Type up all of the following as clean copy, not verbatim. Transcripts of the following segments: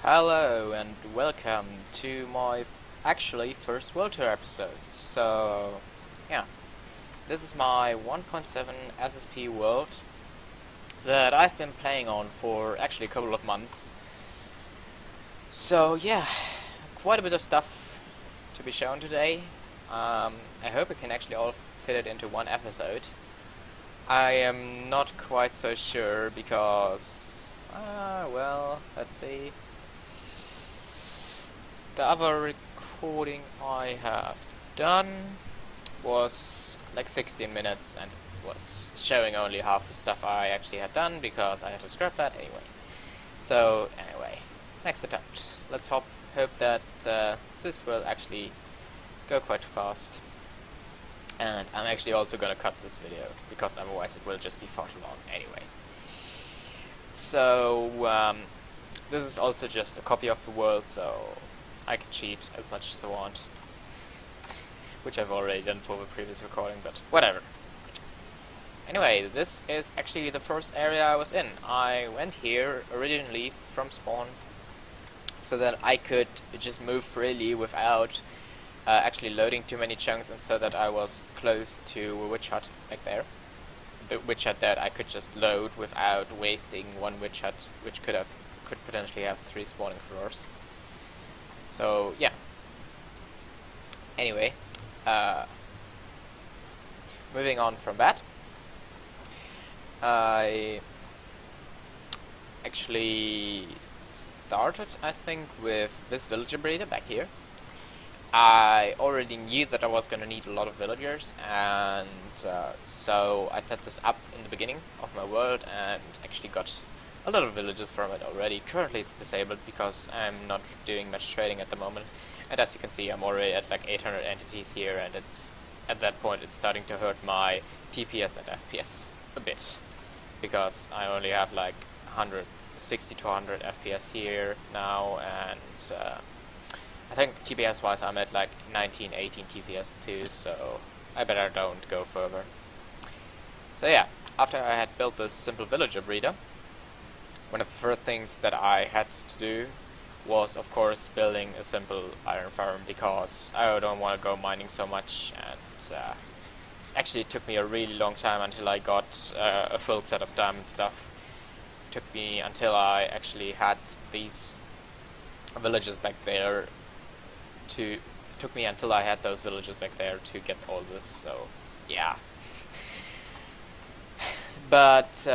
Hello and welcome to my actually first World Tour episode. So, yeah, this is my 1.7 SSP world that I've been playing on for actually a couple of months. So, yeah, quite a bit of stuff to be shown today. I hope I can actually all fit it into one episode. I am not quite so sure because, well, let's see. The other recording I have done was like 16 minutes and was showing only half the stuff I actually had done because I had to scrap that anyway. So anyway, next attempt. Let's hope that this will actually go quite fast. And I'm actually also gonna cut this video because otherwise it will just be far too long anyway. So this is also just a copy of the world, so I can cheat as much as I want, which I've already done for the previous recording, but whatever. Anyway, this is actually the first area I was in. I went here originally from spawn so that I could just move freely without actually loading too many chunks, and so that I was close to a witch hut back there. The witch hut that I could just load without wasting one witch hut, which could potentially have 3 spawning floors. So yeah. Anyway, moving on from that, I actually started, I think, with this villager breeder back here. I already knew that I was going to need a lot of villagers, and so I set this up in the beginning of my world and actually got a lot of villagers from it already. Currently it's disabled because I'm not doing much trading at the moment, and as you can see I'm already at like 800 entities here, and it's at that point it's starting to hurt my TPS and FPS a bit, because I only have like 160 to 100 FPS here now, and I think TPS wise I'm at like 19, 18 TPS too, so I better don't go further. So yeah, after I had built this simple villager breeder, one of the first things that I had to do was, of course, building a simple iron farm, because I don't want to go mining so much, and actually it took me a really long time until I got a full set of diamond stuff. It took me until I actually had these villages back there took me until I had those villages back there to get all this, so yeah. But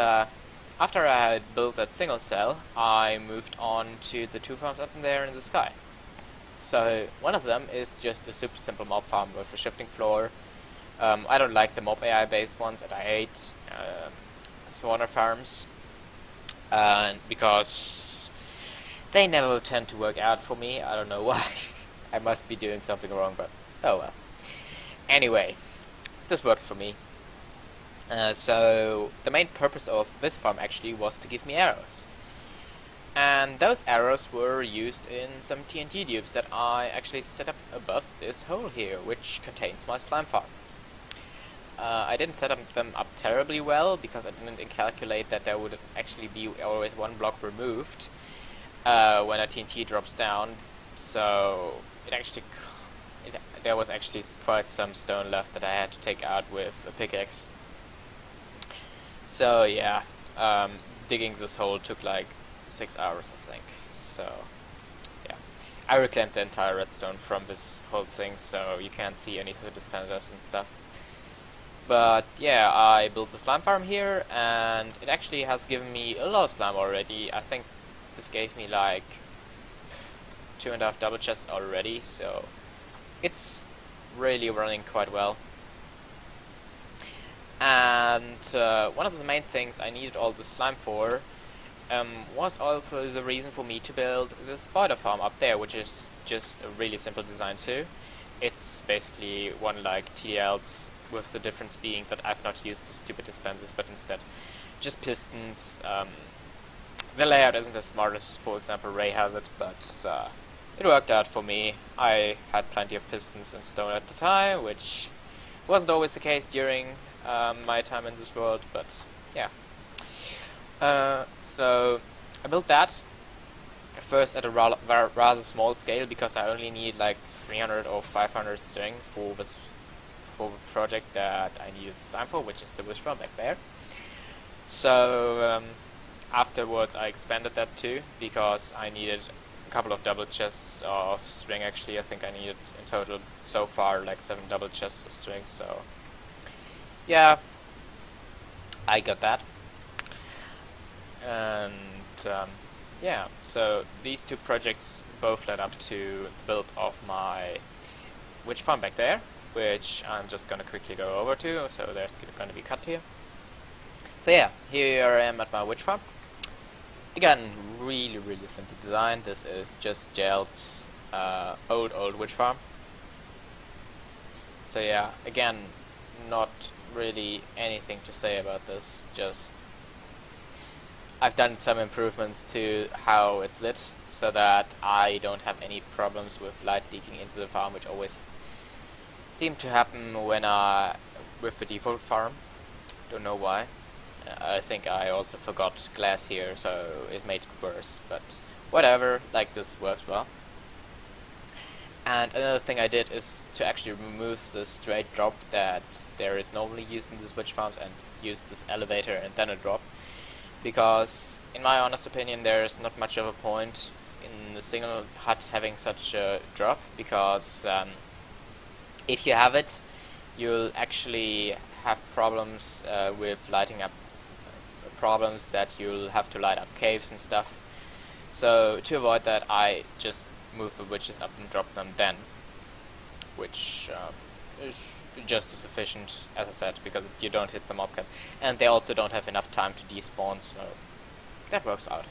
after I had built that single cell, I moved on to the 2 farms up in there in the sky. So one of them is just a super simple mob farm with a shifting floor. I don't like the mob AI based ones, and I hate spawner farms, because they never tend to work out for me. I don't know why. I must be doing something wrong, but oh well. Anyway, this worked for me. So the main purpose of this farm actually was to give me arrows. And those arrows were used in some TNT tubes that I actually set up above this hole here, which contains my slime farm. I didn't set them up terribly well, because I didn't calculate that there would actually be always 1 block removed when a TNT drops down, so there was actually quite some stone left that I had to take out with a pickaxe. So yeah, digging this hole took like 6 hours, I think. So yeah, I reclaimed the entire redstone from this whole thing, so you can't see any of the dispensers and stuff. But yeah, I built a slime farm here, and it actually has given me a lot of slime already. I think this gave me like 2.5 double chests already, so it's really running quite well. And one of the main things I needed all the slime for was also the reason for me to build the spider farm up there, which is just a really simple design too. It's basically one like TL's, with the difference being that I've not used the stupid dispensers, but instead just pistons. The layout isn't as smart as, for example, Ray has it, but it worked out for me. I had plenty of pistons and stone at the time, which wasn't always the case during my time in this world, but yeah. So I built that, first at a rather small scale, because I only need like 300 or 500 string for the project that I needed this time for, which is the wish farm back there. So afterwards I expanded that too, because I needed a couple of double chests of string. Actually, I think I needed in total so far like 7 double chests of string, so yeah, I got that. And yeah, so these two projects both led up to the build of my witch farm back there, which I'm just gonna quickly go over to, so there's gonna be cut here. So yeah, here I am at my witch farm. Again, really simply designed. This is just JeWe's old witch farm. So yeah, again, not really anything to say about this, just I've done some improvements to how it's lit, so that I don't have any problems with light leaking into the farm, which always seem to happen when with the default farm. Don't know why. I think I also forgot glass here, so it made it worse, but whatever, like this works well. And another thing I did is to actually remove the straight drop that there is normally used in these witch farms, and use this elevator and then a drop. Because, in my honest opinion, there is not much of a point in the single hut having such a drop, because if you have it, you'll actually have problems with lighting up, problems that you'll have to light up caves and stuff. So to avoid that, I just move the witches up and drop them then, which is just as efficient, as I said, because you don't hit the mob cap, and they also don't have enough time to despawn, so that works out.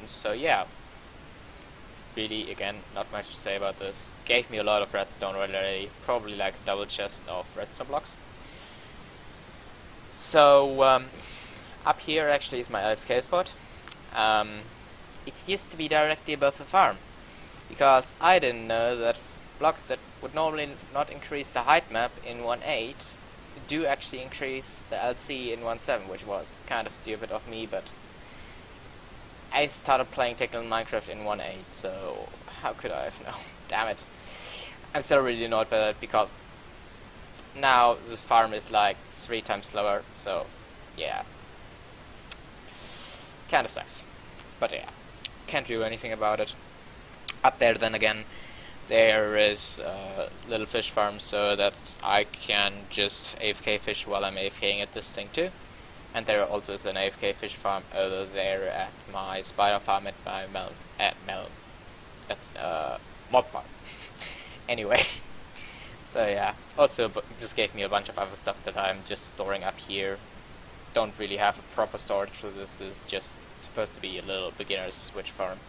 So yeah, really, again, not much to say about this. Gave me a lot of redstone already, probably like a double chest of redstone blocks. So up here actually is my AFK spot. It used to be directly above the farm, because I didn't know that blocks that would normally not increase the height map in 1.8 do actually increase the LC in 1.7, which was kind of stupid of me, but I started playing technical Minecraft in 1.8, so how could I have known? Damn it. I'm still really annoyed by that, because now this farm is like 3 times slower, so yeah. Kind of sucks. But yeah, can't do anything about it. Up there then again, there is a little fish farm, so that I can just AFK fish while I'm AFKing at this thing too. And there also is an AFK fish farm over there at my spider farm at my that's mob farm. Anyway, so yeah, also this gave me a bunch of other stuff that I'm just storing up here. Don't really have a proper storage for this. It's just supposed to be a little beginner's switch farm.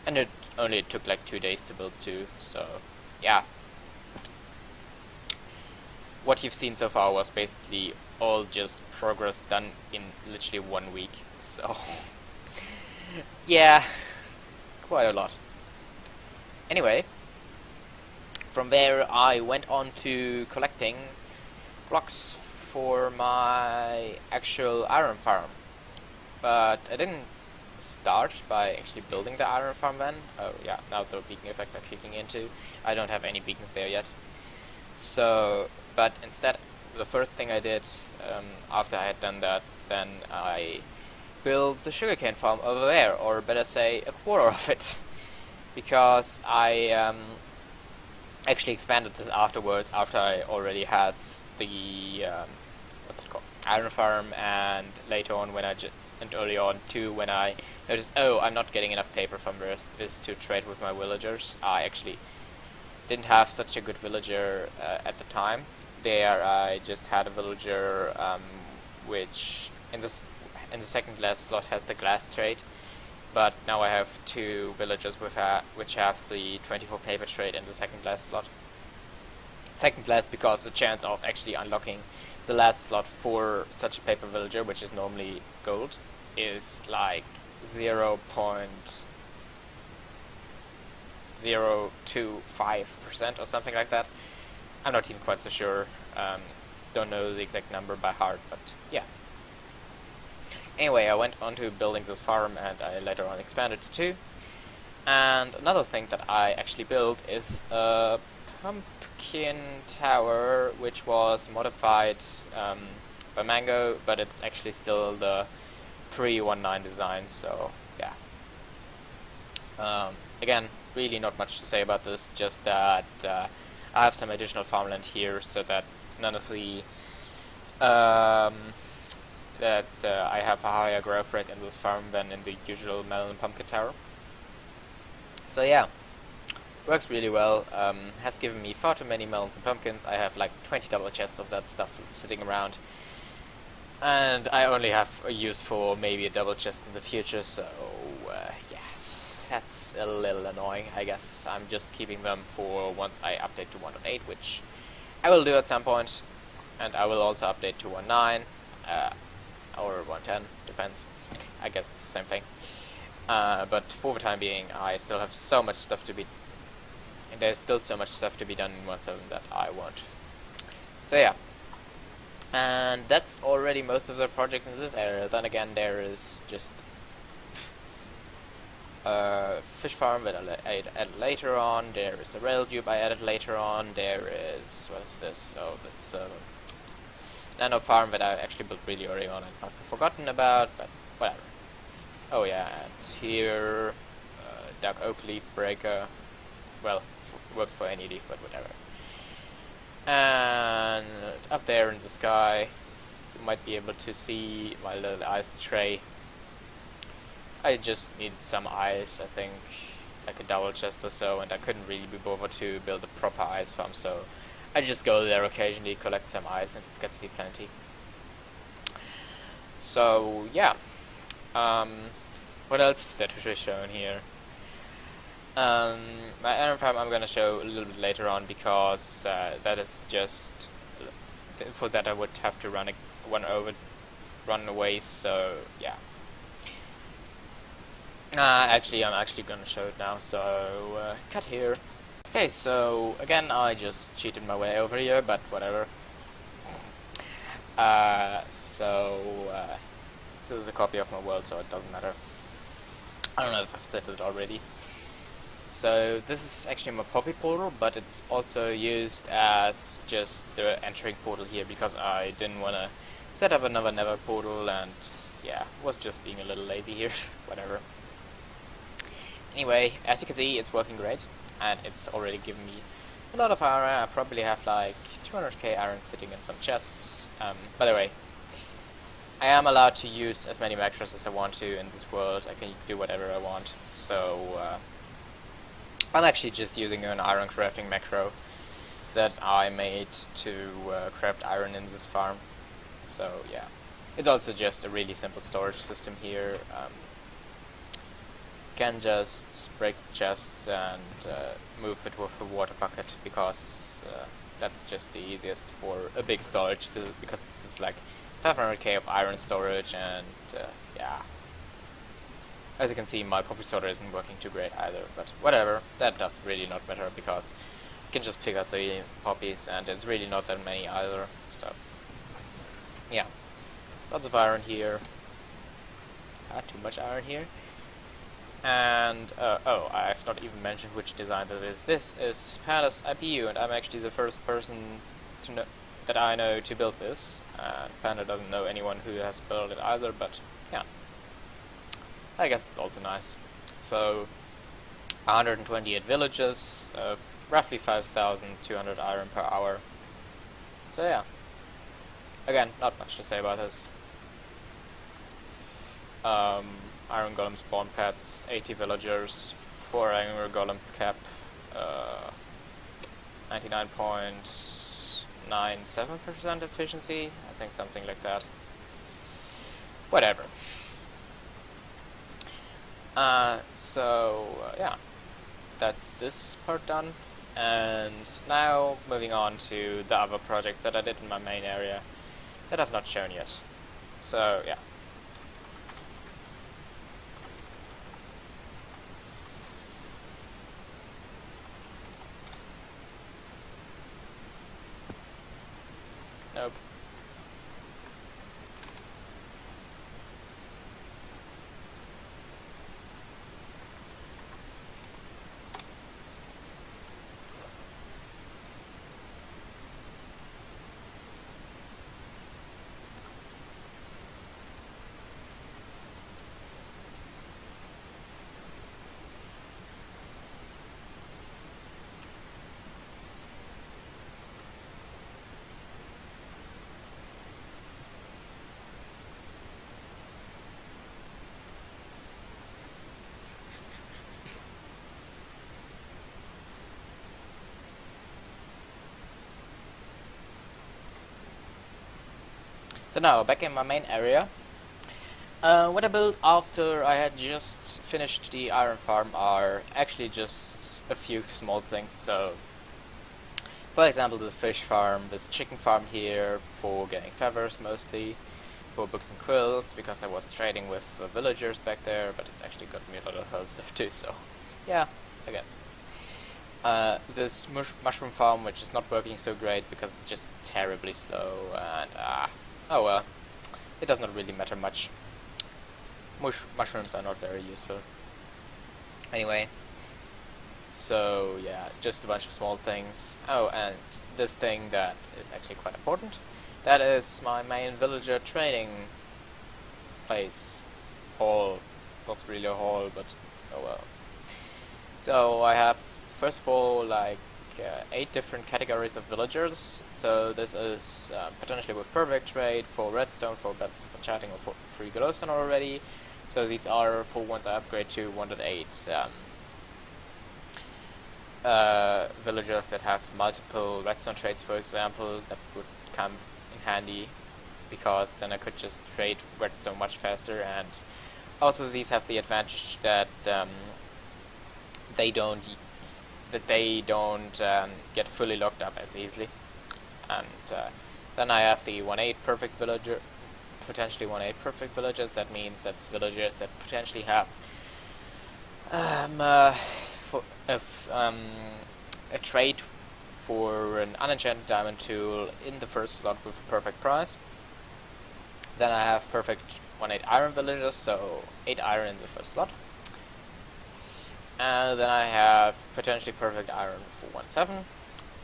And it only took like 2 days to build too, so yeah. What you've seen so far was basically all just progress done in literally 1 week, so yeah, quite a lot. Anyway, from there I went on to collecting blocks for my actual iron farm, but I didn't start by actually building the iron farm then. Oh yeah, now the beacon effects are kicking in too. I don't have any beacons there yet. So, but instead, the first thing I did after I had done that, then I built the sugarcane farm over there, or better say, a quarter of it, because I actually expanded this afterwards, after I already had the what's it called, iron farm, and later on when and early on too, when I noticed, oh, I'm not getting enough paper from this to trade with my villagers. I actually didn't have such a good villager at the time. There I just had a villager which in the second glass slot had the glass trade, but now I have 2 villagers which have the 24 paper trade in the second glass slot. Second glass because the chance of actually unlocking the last slot for such a paper villager, which is normally gold, is like 0.025% or something like that. I'm not even quite so sure. Don't know the exact number by heart, but yeah. Anyway, I went on to building this farm, and I later on expanded to 2. And another thing that I actually built is a pumpkin tower, which was modified by Mango, but it's actually still the pre-1.9 design, so yeah. Again, really not much to say about this, just that I have some additional farmland here so that none of the I have a higher growth rate in this farm than in the usual melon and pumpkin tower. So yeah, works really well. Has given me far too many melons and pumpkins. I have like 20 double chests of that stuff sitting around, and I only have a use for maybe a double chest in the future, so yes, that's a little annoying. I guess I'm just keeping them for once I update to 1.8, which I will do at some point, and I will also update to 1.9 or 1.10, depends. I guess it's the same thing. But for the time being, I still have so much stuff to be... And there's still so much stuff to be done in 1.7 that I want. So yeah. And that's already most of the project in this area. Then again, there is just a fish farm that I added later on. There is a rail tube I added later on. There is... what is this? Oh, that's a nano farm that I actually built really early on and must have forgotten about, but whatever. Oh yeah, and here, dark oak leaf breaker. Well, works for any leaf, but whatever. And up there in the sky, you might be able to see my little ice tray. I just needed some ice, I think, like a double chest or so, and I couldn't really be bothered to build a proper ice farm, so I just go there occasionally, collect some ice, and it gets me plenty. So yeah. What else is there to be shown here? My iron farm I'm gonna show a little bit later on, because that is just the info that I would have to run away. So yeah. Actually, I'm actually gonna show it now. So cut here. Okay, so again, I just cheated my way over here, but whatever. This is a copy of my world, so it doesn't matter. I don't know if I've said it already. So this is actually my poppy portal, but it's also used as just the entering portal here, because I didn't want to set up another nether portal, and yeah, was just being a little lazy here. Whatever. Anyway, as you can see, it's working great, and it's already given me a lot of iron. I probably have like 200k iron sitting in some chests. By the way, I am allowed to use as many macros as I want to in this world. I can do whatever I want. So I'm actually just using an iron crafting macro that I made to craft iron in this farm. So yeah, it's also just a really simple storage system here. Can just break the chests and move it with a water bucket, because that's just the easiest for a big storage. Because this is like 500k of iron storage, and yeah. As you can see, my poppy sorter isn't working too great either, but whatever, that does really not matter, because you can just pick up the poppies, and it's really not that many either, so yeah. Lots of iron here. Too much iron here. And, oh, I've not even mentioned which design that is. This is Panda's IPU, and I'm actually the first person to know that I know to build this. Panda doesn't know anyone who has built it either, but yeah. I guess it's also nice. So, 128 villages, roughly 5,200 iron per hour. So yeah. Again, not much to say about this. Iron golem spawn pads, 80 villagers, 4 iron golem cap, 99.97% efficiency, I think something like that. Whatever. Yeah, that's this part done, and now moving on to the other projects that I did in my main area that I've not shown yet. So yeah. Nope. So now, back in my main area. What I built after I had just finished the iron farm are actually just a few small things. So, for example, this fish farm, this chicken farm here for getting feathers mostly, for books and quilts, because I was trading with villagers back there, but it's actually got me a lot of other stuff too, so yeah, I guess. This mushroom farm, which is not working so great because it's just terribly slow, and oh well, it does not really matter much. Mushrooms are not very useful. Anyway, so yeah, just a bunch of small things. Oh, and this thing that is actually quite important. That is my main villager training place. Hall. Not really a hall, but oh well. So I have, first of all, like 8 different categories of villagers. So this is potentially with perfect trade, for redstone, for battles of chatting, or for free glowstone already. So these are for once I upgrade to 1.8 villagers that have multiple redstone trades, for example. That would come in handy, because then I could just trade redstone much faster. And also these have the advantage that they don't get fully locked up as easily. And then I have the 1.8 perfect villager, potentially 1.8 perfect villagers. That means that's villagers that potentially have a trade for an unenchanted diamond tool in the first slot with a perfect price. Then I have perfect 1.8 iron villagers, so 8 iron in the first slot. And then I have potentially perfect iron for 1.7,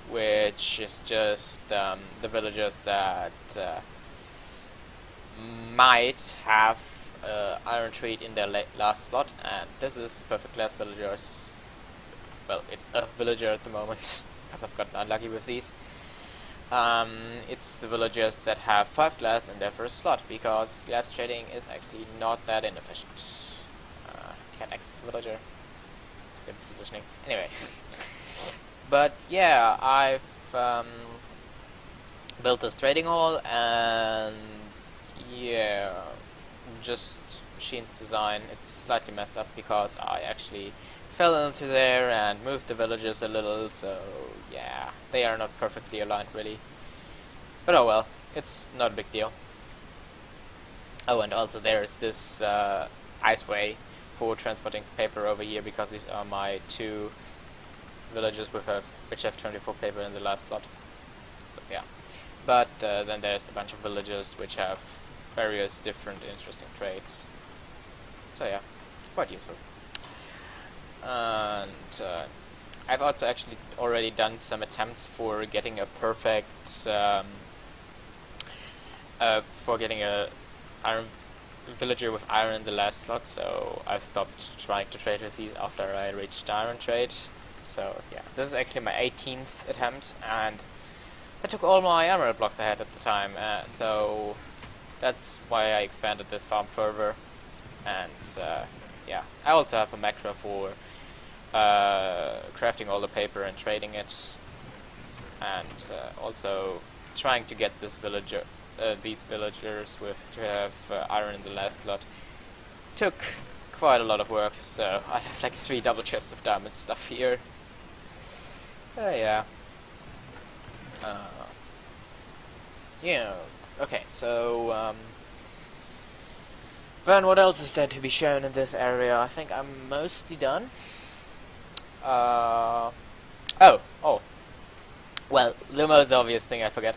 which is just the villagers that might have iron trade in their last slot, and this is perfect glass villagers. Well, it's a villager at the moment, because I've gotten unlucky with these. It's the villagers that have 5 glass in their first slot, because glass trading is actually not that inefficient. Can't access the villager. Good positioning. Anyway. But yeah, I've built this trading hall, and yeah, just Machine's design. It's slightly messed up because I actually fell into there and moved the villagers a little, so yeah, they are not perfectly aligned really. But oh well, it's not a big deal. Oh, and also there's this iceway for transporting paper over here, because these are my 2 villagers which have 24 paper in the last slot. So yeah. But then there's a bunch of villagers which have various different interesting traits. So yeah, quite useful. And I've also actually already done some attempts for getting a perfect for getting a iron villager with iron in the last slot, so I've stopped trying to trade with these after I reached iron trade. So yeah, this is actually my 18th attempt, and I took all my emerald blocks I had at the time, so that's why I expanded this farm further. And yeah, I also have a macro for crafting all the paper and trading it, and also trying to get this these villagers to have iron in the last slot took quite a lot of work. So I have like 3 double chests of diamond stuff here. So yeah. Yeah. Okay. So then what else is there to be shown in this area? I think I'm mostly done. Oh. Well, the most obvious thing I forget.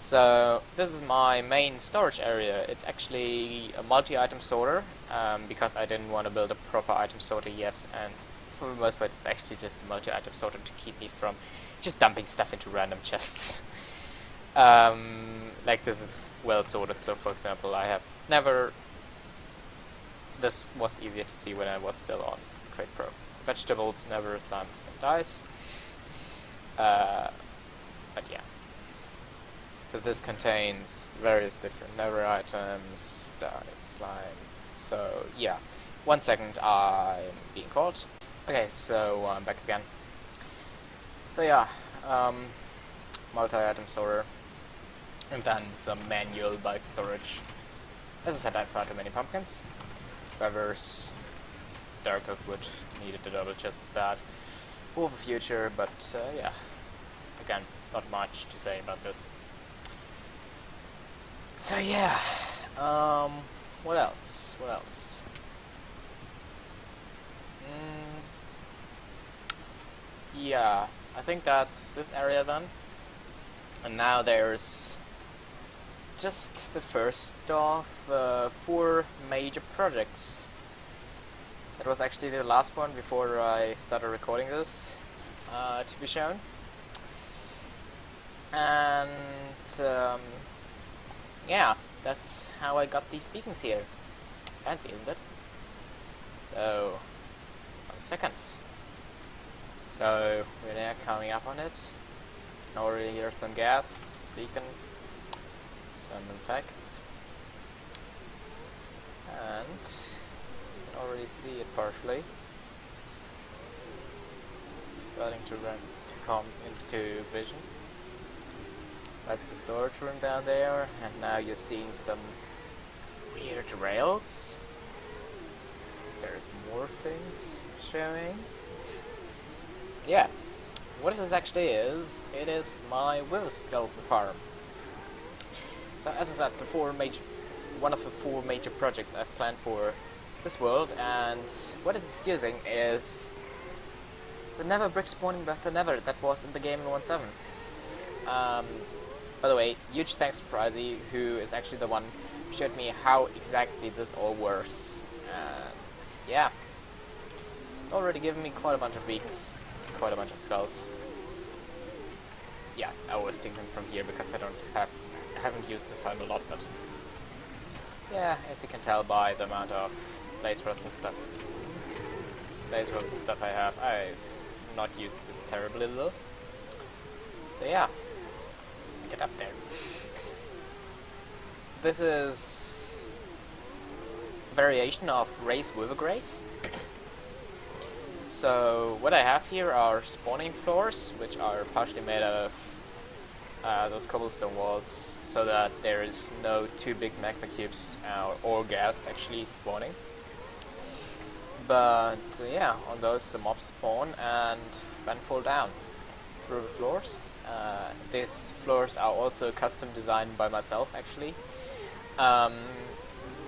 So this is my main storage area. It's actually a multi-item sorter, because I didn't want to build a proper item sorter yet, and for the most part it's actually just a multi-item sorter to keep me from just dumping stuff into random chests. Like this is well sorted, so for example I have never... This was easier to see when I was still on Crate Pro. Vegetables, never, slimes and dyes. But yeah. So this contains various different nether items, dye, slime. So yeah, 1 second, I'm being called. Okay, so I'm back again. So yeah, multi-item sorter. and then some manual bulk storage. As I said, I found too many pumpkins. However's dark oak wood needed a double chest of that for the future, but yeah, again, not much to say about this. So yeah, what else? What else? Yeah, I think that's this area then. And now there's just the first of 4 major projects. That was actually the last one before I started recording this to be shown. And yeah, that's how I got these beacons here. Fancy, isn't it? So, 1 second. So, we're now coming up on it. Can already hear some ghasts, beacon, some infects, and you can already see it partially. Starting to come into vision. That's the storage room down there, and now you're seeing some weird rails. There's more things showing. Yeah, what this actually is, it is my wither skeleton farm. So as I said, one of the 4 major projects I've planned for this world, and what it's using is the Nether brick spawning with the Nether that was in the game in 1.7. By the way, huge thanks to Pricey, who is actually the one who showed me how exactly this all works. And yeah, it's already given me quite a bunch of beacons, quite a bunch of skulls. Yeah, I was taking them from here because I haven't used this farm a lot, but yeah, as you can tell by the amount of blaze rods and stuff I have, I've not used this terribly little. So yeah, get up there. This is a variation of Ray's Withergrave. So what I have here are spawning floors, which are partially made of those cobblestone walls, so that there is no 2 big magma cubes or gas actually spawning. But yeah, on those the mobs spawn and then fall down through the floors. These floors are also custom designed by myself actually.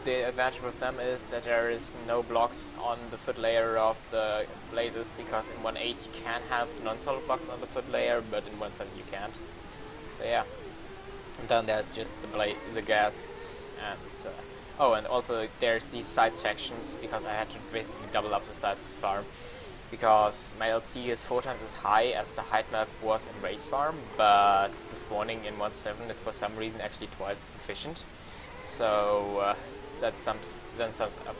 The advantage with them is that there is no blocks on the foot layer of the blazes, because in 1.8 you can have non-solid blocks on the foot layer, but in 1.7 you can't. So yeah, and then there's just the ghasts, and oh, and also there's these side sections, because I had to basically double up the size of the farm, because my LC is 4 times as high as the height map was in Ray's farm, but the spawning in 1.7 is for some reason actually twice as efficient. So that sums up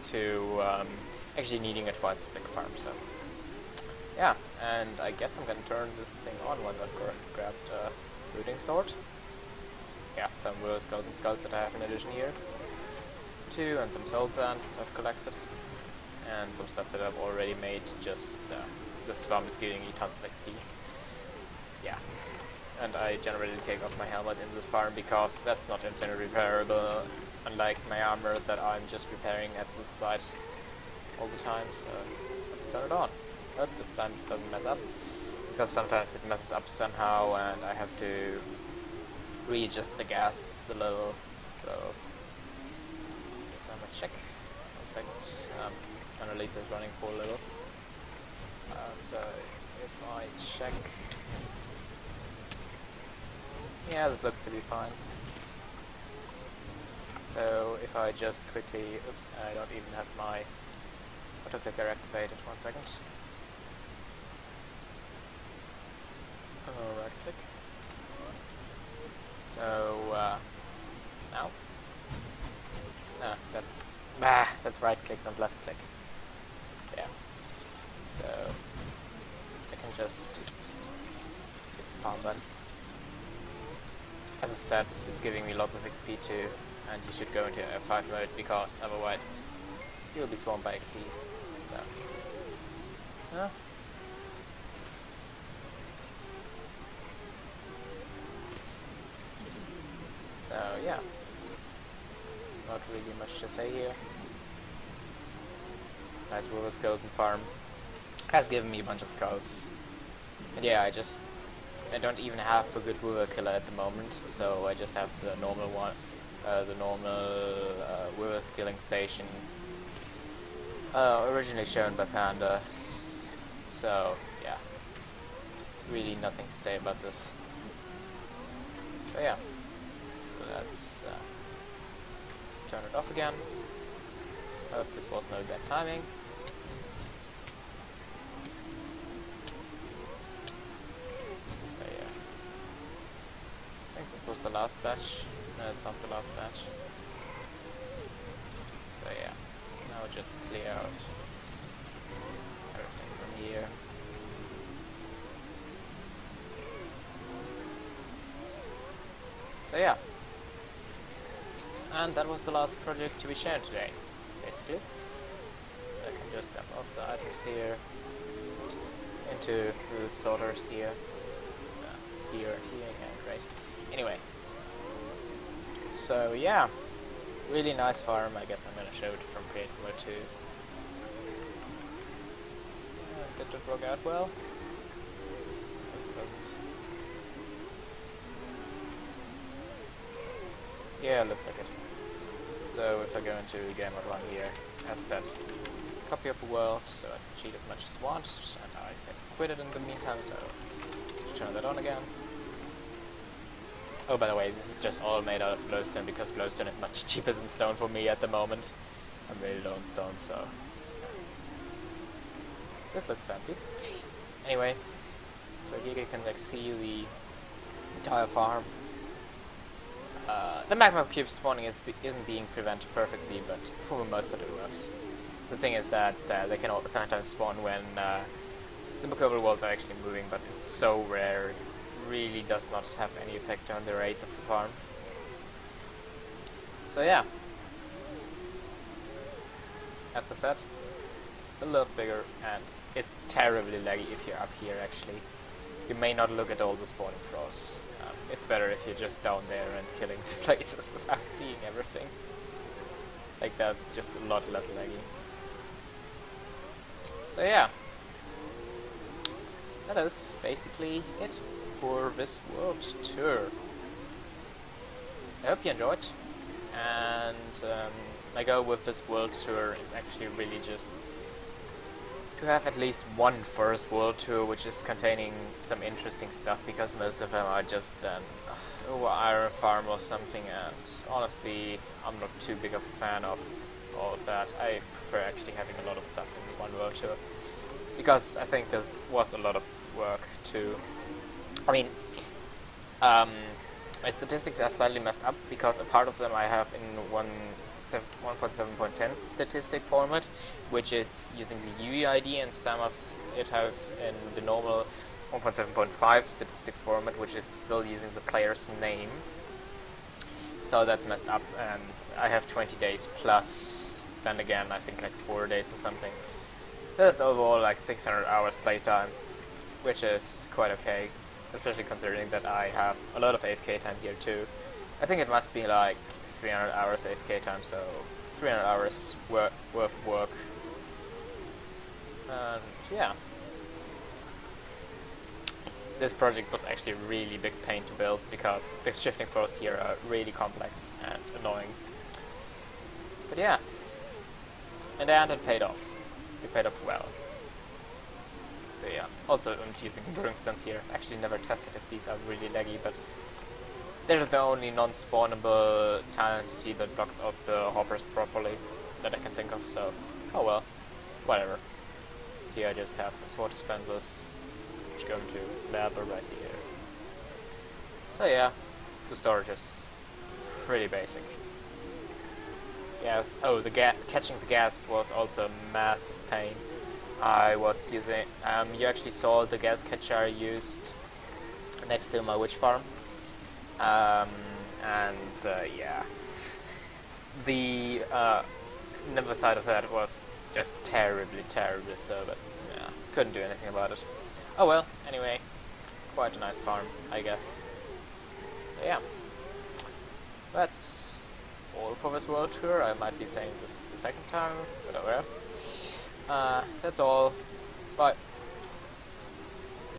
to actually needing a twice as big farm. So yeah, and I guess I'm gonna turn this thing on once I've grabbed a rooting sword. Yeah, some real skeleton skulls that I have in addition here, too, and some soul sands that I've collected, and some stuff that I've already made. Just this farm is giving me tons of XP. Yeah. And I generally take off my helmet in this farm because that's not infinitely repairable, unlike my armor that I'm just repairing at the site all the time. So let's turn it on. But this time it doesn't mess up, because sometimes it messes up somehow and I have to readjust the ghasts a little. So let's have a check. 1 second. Underneath is running for a little. So if I check. Yeah, this looks to be fine. So if I just quickly, oops, I don't even have my autoclicker activated. 1 second. Right click. So now, that's right click, not left click. Yeah. So I can just use the farm button. As I said, it's giving me lots of XP too, and you should go into F5 mode, because otherwise you'll be swarmed by XP. So, yeah. So yeah, not really much to say here. Nice Willow Skeleton farm. Has given me a bunch of skulls. And yeah, I don't even have a good Willow killer at the moment, so I just have the normal one, the normal Willow skilling station, originally shown by Panda. So yeah, really nothing to say about this. So yeah, let's turn it off again. Hope this was no bad timing. So yeah, I think this was the last batch. No, it's not the last batch. So yeah, now just clear out everything from here. So yeah, and that was the last project to be shared today, basically. So I can just dump off the items here into the sorters here, here and here, yeah, great. Anyway, so yeah, really nice farm. I guess I'm gonna show it from Creative Mode 2. Did it work out well? Excellent. Yeah, looks like it. So if I go into game mode 1 here, as I said, copy of the world, so I can cheat as much as I want, and I save quit it in the meantime, so turn that on again. Oh, by the way, this is just all made out of glowstone, because glowstone is much cheaper than stone for me at the moment. I'm really low on stone, so this looks fancy. Anyway, so here you can like see the entire farm. The magma cube spawning isn't being prevented perfectly, but for the most part it works. The thing is that they can sometimes spawn when the Bukoval worlds are actually moving, but it's so rare, it really does not have any effect on the rates of the farm. So yeah, as I said, a little bigger, and it's terribly laggy if you're up here actually. You may not look at all the spawning frosts. It's better if you're just down there and killing the places without seeing everything. Like that's just a lot less laggy. So yeah, that is basically it for this world tour. I hope you enjoyed, and my goal with this world tour is actually really just to have at least one first world tour which is containing some interesting stuff, because most of them are just iron farm or something, and honestly I'm not too big of a fan of all of that. I prefer actually having a lot of stuff in one world tour, because I think this was a lot of work to... I mean, my statistics are slightly messed up, because a part of them I have in 1.7.10 statistic format, which is using the UEID, and some of it have in the normal 1.7.5 statistic format, which is still using the player's name. So that's messed up, and I have 20 days plus, then again I think like 4 days or something. That's overall like 600 hours playtime, which is quite okay, especially considering that I have a lot of AFK time here too. I think it must be like 300 hours AFK time, so 300 hours worth of work. And yeah, this project was actually a really big pain to build, because the shifting flows here are really complex and annoying. But yeah, in the end it paid off. It paid off well. So yeah, also I'm using brewing stands here. I've actually never tested if these are really laggy, but they're the only non-spawnable talent entity that blocks off the hoppers properly that I can think of, so oh well, whatever. Here I just have some sword dispensers, which go into lab right here. So yeah, the storage is pretty basic. Yeah, oh, catching the gas was also a massive pain. I was using, you actually saw the gas catcher I used next to my witch farm. Yeah, the other side of that was just terribly slow, but yeah, couldn't do anything about it. Oh well, anyway, quite a nice farm, I guess. So yeah, that's all for this world tour. I might be saying this the second time, but whatever. That's all. Bye.